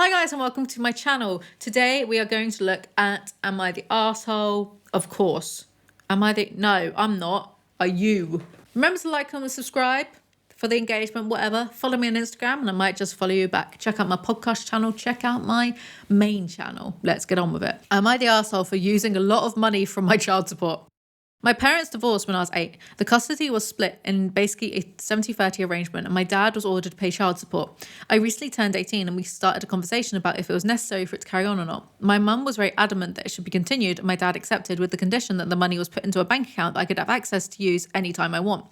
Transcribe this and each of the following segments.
Hi guys and welcome to my channel. Today we are going to look at am I the arsehole? Of course. No, I'm not. Are you? Remember to like, comment, subscribe for the engagement, whatever. Follow me on Instagram and I might just follow you back. Check out my podcast channel. Check out my main channel. Let's get on with it. Am I the arsehole for using a lot of money from my child support? My parents divorced when I was 8. The custody was split in basically a 70-30 arrangement and my dad was ordered to pay child support. I recently turned 18 and we started a conversation about if it was necessary for it to carry on or not. My mum was very adamant that it should be continued and my dad accepted with the condition that the money was put into a bank account that I could have access to use anytime I want.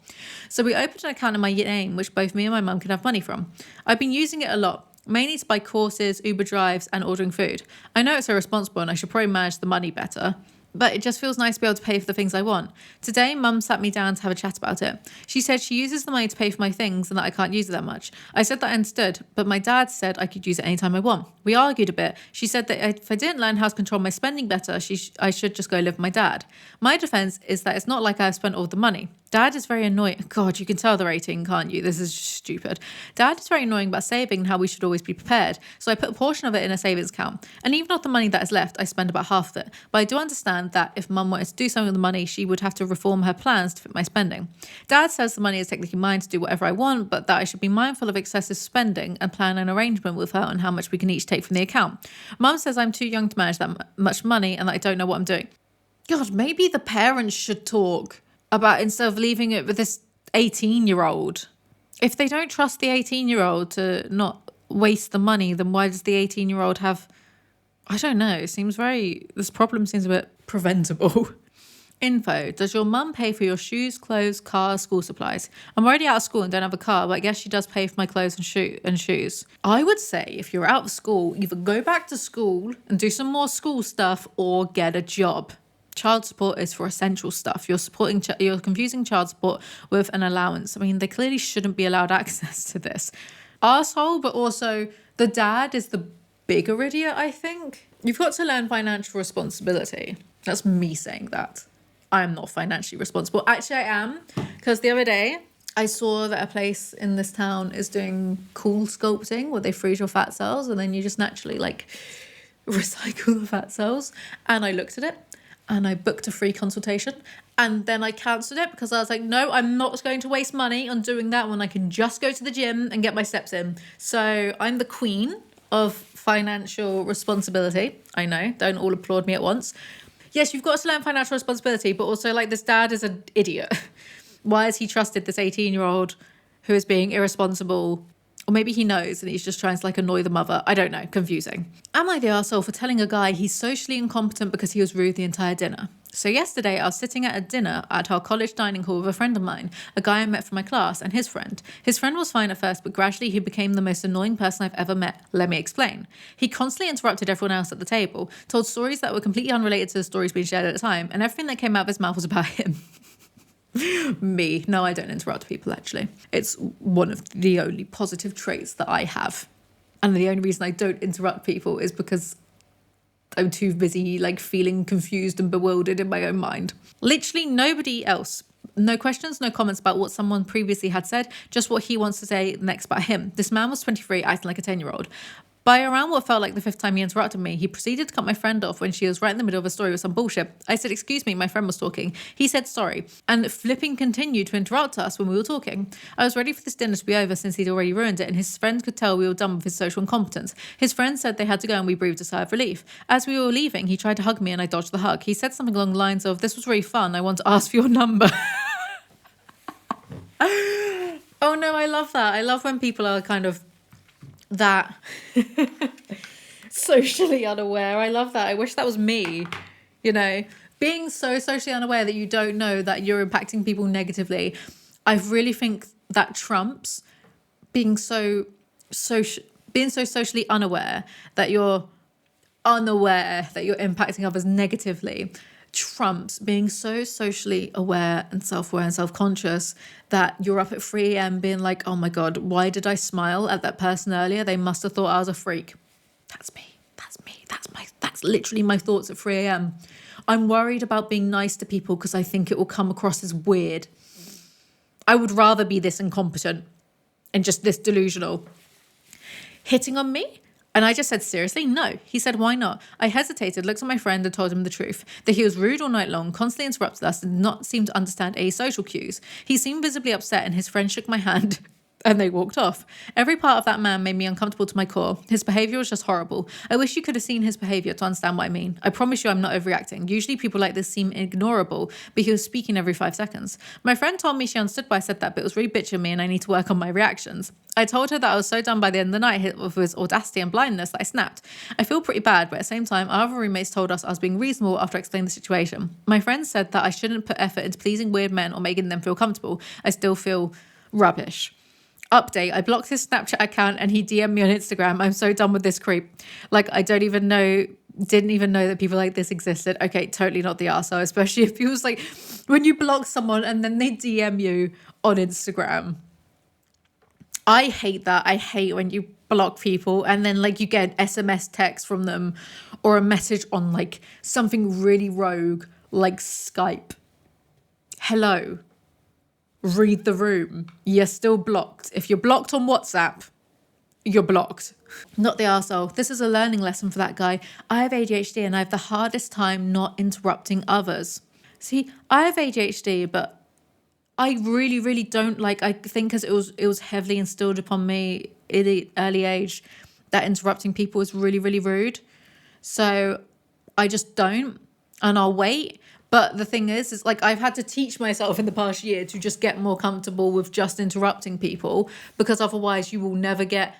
So we opened an account in my name which both me and my mum could have money from. I've been using it a lot, mainly to buy courses, Uber drives and ordering food. I know it's irresponsible and I should probably manage the money better, but it just feels nice to be able to pay for the things I want. Today, Mum sat me down to have a chat about it. She said she uses the money to pay for my things and that I can't use it that much. I said that I understood, but my dad said I could use it anytime I want. We argued a bit. She said that if I didn't learn how to control my spending better, I should just go live with my dad. My defense is that it's not like I've spent all the money. Dad is very annoying. God, you can tell the rating, can't you? This is stupid. Dad is very annoying about saving and how we should always be prepared. So I put a portion of it in a savings account. And even of the money that is left, I spend about half of it. But I do understand that if Mum wanted to do something with the money, she would have to reform her plans to fit my spending. Dad says the money is technically mine to do whatever I want, but that I should be mindful of excessive spending and plan an arrangement with her on how much we can each take from the account. Mum says I'm too young to manage that much money and that I don't know what I'm doing. God, maybe the parents should talk about instead of leaving it with this 18-year-old. If they don't trust the 18-year-old to not waste the money, then why does the 18-year-old have... I don't know. This problem seems a bit preventable. Info. Does your mum pay for your shoes, clothes, cars, school supplies? I'm already out of school and don't have a car, but I guess she does pay for my clothes and shoes. I would say if you're out of school, either go back to school and do some more school stuff or get a job. Child support is for essential stuff. You're confusing child support with an allowance. I mean, they clearly shouldn't be allowed access to this. Arsehole, but also the dad is the bigger idiot, I think. You've got to learn financial responsibility. That's me saying that. I am not financially responsible. Actually, I am, because the other day I saw that a place in this town is doing cool sculpting where they freeze your fat cells and then you just naturally recycle the fat cells. And I looked at it. And I booked a free consultation and then I cancelled it because I was like, no, I'm not going to waste money on doing that when I can just go to the gym and get my steps in. So I'm the queen of financial responsibility. I know, don't all applaud me at once. Yes, you've got to learn financial responsibility, but also this dad is an idiot. Why has he trusted this 18-year-old who is being irresponsible? Or maybe he knows and he's just trying to annoy the mother. I don't know. Confusing. Am I the arsehole for telling a guy he's socially incompetent because he was rude the entire dinner? So yesterday I was sitting at a dinner at our college dining hall with a friend of mine, a guy I met from my class, and his friend. His friend was fine at first, but gradually he became the most annoying person I've ever met. Let me explain. He constantly interrupted everyone else at the table, told stories that were completely unrelated to the stories being shared at the time, and everything that came out of his mouth was about him. Me. No, I don't interrupt people, actually. It's one of the only positive traits that I have. And the only reason I don't interrupt people is because I'm too busy feeling confused and bewildered in my own mind. Literally nobody else. No questions, no comments about what someone previously had said, just what he wants to say next about him. This man was 23, acting like a 10-year-old. By around what felt like the 5th time he interrupted me, he proceeded to cut my friend off when she was right in the middle of a story with some bullshit. I said, excuse me, my friend was talking. He said sorry, and flipping continued to interrupt us when we were talking. I was ready for this dinner to be over since he'd already ruined it, and his friends could tell we were done with his social incompetence. His friends said they had to go and we breathed a sigh of relief. As we were leaving, he tried to hug me and I dodged the hug. He said something along the lines of, this was really fun, I want to ask for your number. Oh no, I love that. I love when people are that socially unaware. I love that. I wish that was me, being so socially unaware that you don't know that you're impacting people negatively. I really think that trumps being so socially unaware that you're impacting others negatively. Trumps being so socially aware and self-conscious that you're up at 3 a.m. being like, oh my God, why did I smile at that person earlier? They must have thought I was a freak. That's me. That's literally my thoughts at 3 a.m. I'm worried about being nice to people because I think it will come across as weird. I would rather be this incompetent and just this delusional. Hitting on me? And I just said, seriously? No. He said, why not? I hesitated, looked at my friend and told him the truth, that he was rude all night long, constantly interrupted us and did not seem to understand any social cues. He seemed visibly upset and his friend shook my hand and they walked off. Every part of that man made me uncomfortable to my core. His behaviour was just horrible. I wish you could have seen his behaviour to understand what I mean. I promise you I'm not overreacting. Usually people like this seem ignorable, but he was speaking every 5 seconds. My friend told me she understood why I said that, but it was really bitching me and I need to work on my reactions. I told her that I was so done by the end of the night with his audacity and blindness that I snapped. I feel pretty bad, but at the same time, our other roommates told us I was being reasonable after I explained the situation. My friend said that I shouldn't put effort into pleasing weird men or making them feel comfortable. I still feel rubbish. Update, I blocked his Snapchat account and he DM'd me on Instagram. I'm so done with this creep. Like, I didn't even know that people like this existed. Okay, totally not the arsehole, especially if he was like, when you block someone and then they DM you on Instagram. I hate that. I hate when you block people and then like you get an SMS text from them or a message on like something really rogue like Skype. Hello. Read the room. You're still blocked. If you're blocked on WhatsApp, you're blocked. Not the arsehole. This is a learning lesson for that guy. I have ADHD and I have the hardest time not interrupting others. See, I have ADHD, but I really, really don't like, I think as it was heavily instilled upon me at an early age that interrupting people is really, really rude. So I just don't, and I'll wait. But the thing is like I've had to teach myself in the past year to just get more comfortable with just interrupting people, because otherwise you will never get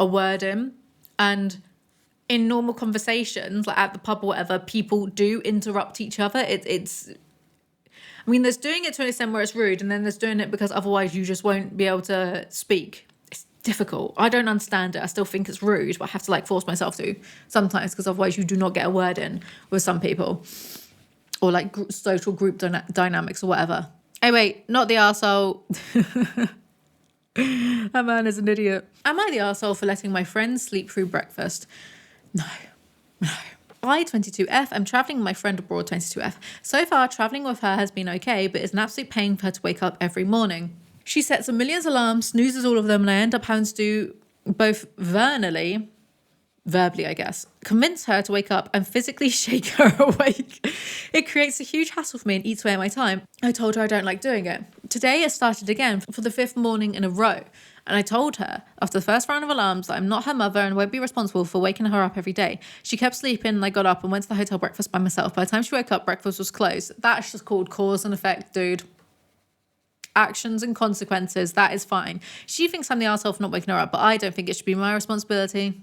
a word in. And in normal conversations, like at the pub or whatever, people do interrupt each other. It's I mean, there's doing it to an extent where it's rude, and then there's doing it because otherwise you just won't be able to speak. It's difficult. I don't understand it. I still think it's rude, but I have to like force myself to sometimes, because otherwise you do not get a word in with some people. Or like social group dynamics or whatever. Anyway, not the arsehole. That man is an idiot. Am I the arsehole for letting my friends sleep through breakfast? No. I, 22F, am travelling with my friend abroad, 22F. So far, travelling with her has been okay, but it's an absolute pain for her to wake up every morning. She sets a million alarms, snoozes all of them, and I end up having to do both verbally, I guess, convince her to wake up and physically shake her awake. It creates a huge hassle for me and eats away at my time. I told her I don't like doing it. Today it started again for the 5th morning in a row. And I told her after the first round of alarms that I'm not her mother and won't be responsible for waking her up every day. She kept sleeping and I got up and went to the hotel breakfast by myself. By the time she woke up, breakfast was closed. That's just called cause and effect, dude. Actions and consequences, that is fine. She thinks I'm the arsehole for not waking her up, but I don't think it should be my responsibility.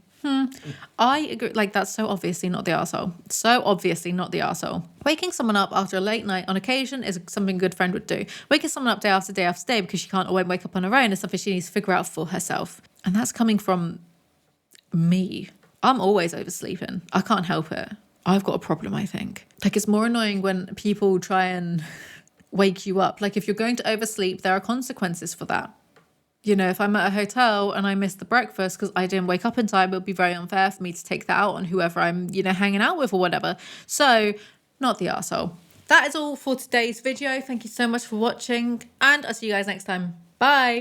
I agree. Like, that's so obviously not the arsehole. So obviously not the arsehole. Waking someone up after a late night on occasion is something a good friend would do. Waking someone up day after day after day because she can't always wake up on her own is something she needs to figure out for herself. And that's coming from me. I'm always oversleeping. I can't help it. I've got a problem, I think. Like, it's more annoying when people try and wake you up. Like, if you're going to oversleep, there are consequences for that. You know, if I'm at a hotel and I miss the breakfast because I didn't wake up in time, it would be very unfair for me to take that out on whoever I'm, hanging out with or whatever. So, not the arsehole. That is all for today's video. Thank you so much for watching, and I'll see you guys next time. Bye.